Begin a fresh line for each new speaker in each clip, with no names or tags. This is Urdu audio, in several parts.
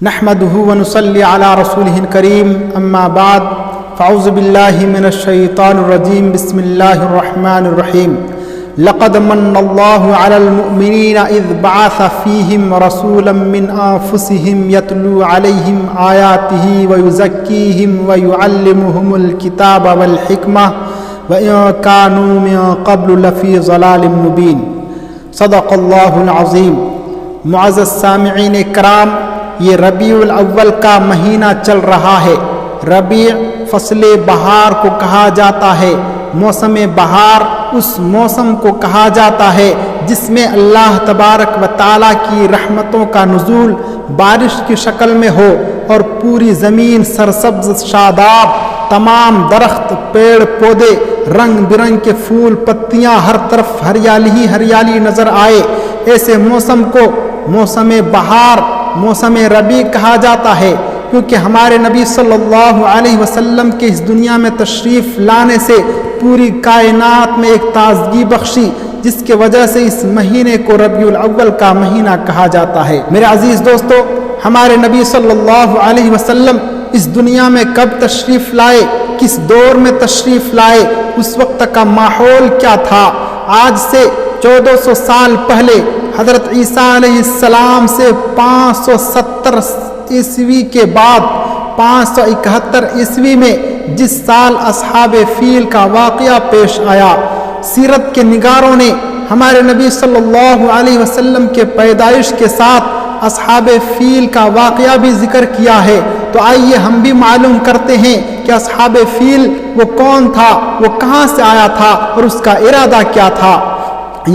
نحمده ونصلي على رسوله الكريم اما بعد فاعوذ بالله من الشيطان الرجيم بسم الله الرحمن الرحيم لقد من الله على المؤمنين اذ بعث فيهم رسولا من انفسهم يتلو عليهم آياته ويزكيهم ويعلمهم الكتاب والحكمة وإن كانوا من قبل لفي ضلال مبين صدق اللہ العظیم۔ معزز سامعین کرام، یہ ربیع الاول کا مہینہ چل رہا ہے۔ ربیع فصل بہار کو کہا جاتا ہے۔ موسم بہار اس موسم کو کہا جاتا ہے جس میں اللہ تبارک و تعالیٰ کی رحمتوں کا نزول بارش کی شکل میں ہو اور پوری زمین سرسبز شاداب، تمام درخت پیڑ پودے رنگ برنگ کے پھول پتیاں، ہر طرف ہریالی ہی ہریالی نظر آئے۔ ایسے موسم کو موسم بہار، موسم ربیع کہا جاتا ہے، کیونکہ ہمارے نبی صلی اللہ علیہ وسلم کے اس دنیا میں تشریف لانے سے پوری کائنات میں ایک تازگی بخشی، جس کے وجہ سے اس مہینے کو ربیع الاول کا مہینہ کہا جاتا ہے۔ میرے عزیز دوستو، ہمارے نبی صلی اللہ علیہ وسلم اس دنیا میں کب تشریف لائے، کس دور میں تشریف لائے، اس وقت کا ماحول کیا تھا؟ آج سے 1400 سال پہلے حضرت عیسیٰ علیہ السلام سے 570 عیسوی کے بعد 571 عیسوی میں جس سال اصحاب فیل کا واقعہ پیش آیا، سیرت کے نگاروں نے ہمارے نبی صلی اللہ علیہ وسلم کے پیدائش کے ساتھ اصحاب فیل کا واقعہ بھی ذکر کیا ہے۔ تو آئیے ہم بھی معلوم کرتے ہیں کہ اصحاب فیل وہ کون تھا، وہ کہاں سے آیا تھا اور اس کا ارادہ کیا تھا۔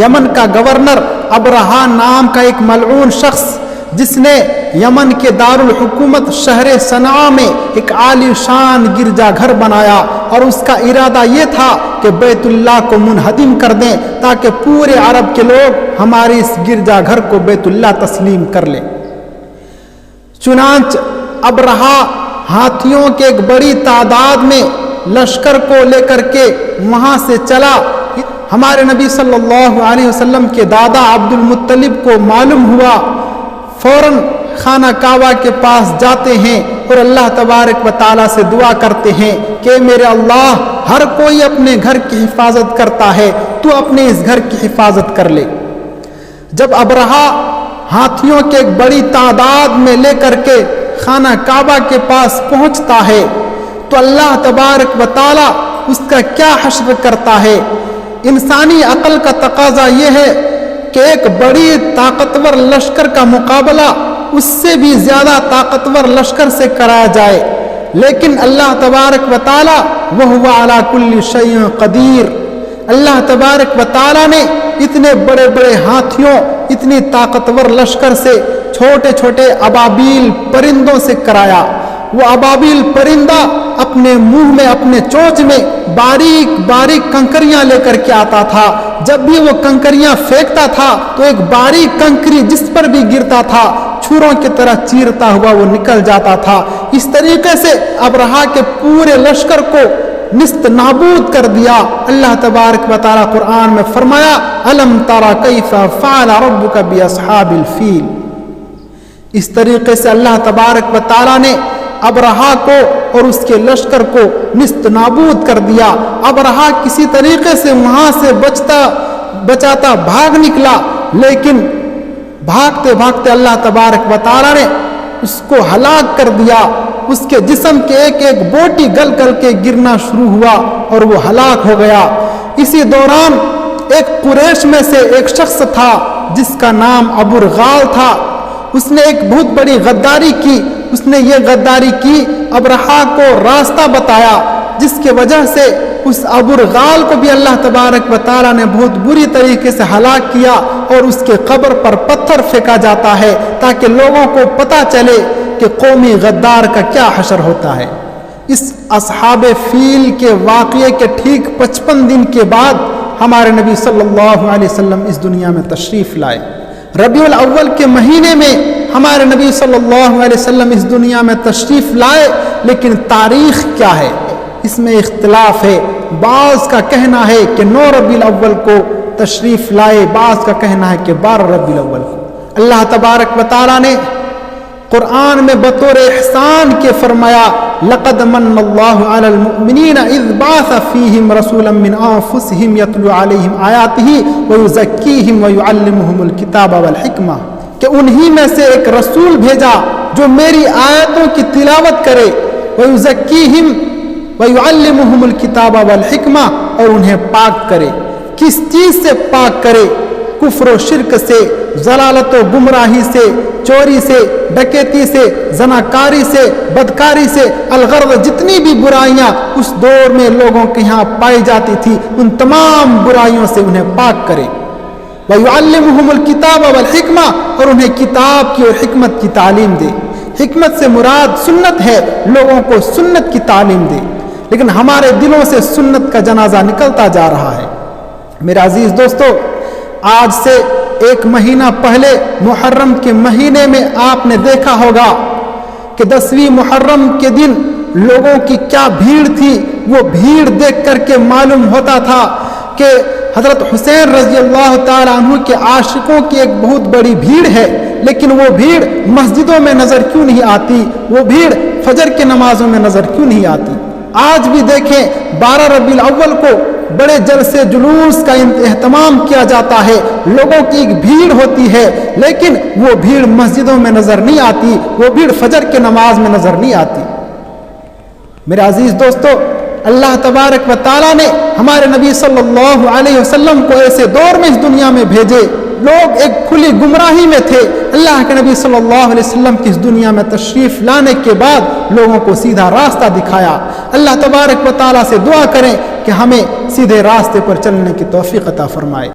یمن کا گورنر ابرہا نام کا ایک ملعون شخص، جس نے یمن کے دارالحکومت شہر صنعاء میں ایک عالی شان گرجا گھر بنایا، اور اس کا ارادہ یہ تھا کہ بیت اللہ کو منہدم کر دیں تاکہ پورے عرب کے لوگ ہمارے اس گرجا گھر کو بیت اللہ تسلیم کر لیں۔ چنانچہ ابرہا ہاتھیوں کے ایک بڑی تعداد میں لشکر کو لے کر کے وہاں سے چلا۔ ہمارے نبی صلی اللہ علیہ وسلم کے دادا عبد المطلب کو معلوم ہوا، فوراً خانہ کعبہ کے پاس جاتے ہیں اور اللہ تبارک و تعالیٰ سے دعا کرتے ہیں کہ میرے اللہ، ہر کوئی اپنے گھر کی حفاظت کرتا ہے، تو اپنے اس گھر کی حفاظت کر لے۔ جب ابرہا ہاتھیوں کے ایک بڑی تعداد میں لے کر کے خانہ کعبہ کے پاس پہنچتا ہے تو اللہ تبارک و تعالیٰ اس کا کیا حشر کرتا ہے۔ انسانی عقل کا تقاضا یہ ہے کہ ایک بڑی طاقتور لشکر کا مقابلہ اس سے بھی زیادہ طاقتور لشکر سے کرایا جائے، لیکن اللہ تبارک و تعالی وَهُوَ عَلَى كُلِّ شَيْءٍ قدیر، اللہ تبارک و تعالی نے اتنے بڑے بڑے ہاتھیوں، اتنی طاقتور لشکر سے چھوٹے چھوٹے ابابیل پرندوں سے کرایا۔ وہ ابابیل پرندہ اپنے منہ میں، اپنے چونچ میں باریک باریک کنکریاں لے کر کے آتا تھا۔ جب بھی وہ کنکریاں پھینکتا تھا تو ایک باریک کنکری جس پر بھی گرتا تھا چھروں کی طرح چیرتا ہوا وہ نکل جاتا تھا۔ اس طریقے سے ابرہا کے پورے لشکر کو نست نابود کر دیا۔ اللہ تبارک و تعالی قرآن میں فرمایا الم تر کیف فعل ربک باصحاب الفیل۔ اس طریقے سے اللہ تبارک و تعالی نے ابرہا کو اور اس کے لشکر کو نست نابود کر دیا۔ ابرہا کسی طریقے سے وہاں سے بچاتا بھاگ نکلا، لیکن بھاگتے بھاگتے اللہ تبارک و تعالی نے اس کو ہلاک کر دیا۔ اس کے جسم کے ایک ایک بوٹی گل گل کے گرنا شروع ہوا اور وہ ہلاک ہو گیا۔ اسی دوران ایک قریش میں سے ایک شخص تھا جس کا نام ابو الغال تھا۔ اس نے ایک بہت بڑی غداری کی۔ اس نے یہ غداری کی، ابرہا کو راستہ بتایا، جس کی وجہ سے اس ابو الغال کو بھی اللہ تبارک و تعالیٰ نے بہت بری طریقے سے ہلاک کیا، اور اس کے قبر پر پتھر پھینکا جاتا ہے تاکہ لوگوں کو پتہ چلے کہ قومی غدار کا کیا حشر ہوتا ہے۔ اس اصحاب فیل کے واقعے کے ٹھیک 55 دن کے بعد ہمارے نبی صلی اللہ علیہ وسلم اس دنیا میں تشریف لائے۔ ربیع الاول کے مہینے میں ہمارے نبی صلی اللہ علیہ وسلم اس دنیا میں تشریف لائے، لیکن تاریخ کیا ہے اس میں اختلاف ہے۔ بعض کا کہنا ہے کہ 9 ربیع الاول کو تشریف لائے، بعض کا کہنا ہے کہ 12 ربیع الاول کو۔ اللہ تبارک و تعالیٰ نے قرآن میں بطور احسان کے فرمایا لقد من اللہ علی المؤمنین اذ بعث فیہم رسولا من انفسہم یتلو علیہم آیاتہ ویزکیہم ویعلمہم الکتاب والحکمہ، کہ انہی میں سے ایک رسول بھیجا جو میری آیتوں کی تلاوت کرے، ویزکیہم ویعلمہم الکتاب والحکمہ، اور انہیں پاک کرے۔ کس چیز سے پاک کرے؟ کفر و شرک سے، ضلالت و گمراہی سے، چوری سے، ڈکیتی سے، زناکاری سے، بدکاری سے، الغرض جتنی بھی برائیاں اس دور میں لوگوں کے یہاں پائی جاتی تھی ان تمام برائیوں سے انہیں پاک کرے۔ وَيُعَلِّمُهُمُ الْكِتَابَ وَالْحِكْمَةَ، اور انہیں کتاب کی اور حکمت کی تعلیم دے۔ حکمت سے مراد سنت ہے، لوگوں کو سنت کی تعلیم دے، لیکن ہمارے دلوں سے سنت کا جنازہ نکلتا جا رہا ہے۔ میرے عزیز دوستو، آج سے ایک مہینہ پہلے محرم کے مہینے میں آپ نے دیکھا ہوگا کہ 10ویں محرم کے دن لوگوں کی کیا بھیڑ تھی۔ وہ بھیڑ دیکھ کر کے معلوم ہوتا تھا کہ حضرت حسین رضی اللہ تعالیٰ عنہ کے عاشقوں کی ایک بہت بڑی بھیڑ ہے، لیکن وہ بھیڑ مسجدوں میں نظر کیوں نہیں آتی؟ وہ بھیڑ فجر کے نمازوں میں نظر کیوں نہیں آتی؟ آج بھی دیکھیں 12 ربیع الاول کو بڑے جلسے جلوس کا اہتمام کیا جاتا ہے، لوگوں کی ایک بھیڑ ہوتی ہے، لیکن وہ بھیڑ مسجدوں میں نظر نہیں آتی، وہ بھیڑ فجر کے نماز میں نظر نہیں آتی۔ میرے عزیز دوستو، اللہ تبارک و تعالیٰ نے ہمارے نبی صلی اللہ علیہ وسلم کو ایسے دور میں اس دنیا میں بھیجے، لوگ ایک کھلی گمراہی میں تھے۔ اللہ کے نبی صلی اللہ علیہ وسلم کی اس دنیا میں تشریف لانے کے بعد لوگوں کو سیدھا راستہ دکھایا۔ اللہ تبارک و تعالیٰ سے دعا کریں کہ ہمیں سیدھے راستے پر چلنے کی توفیق عطا فرمائے۔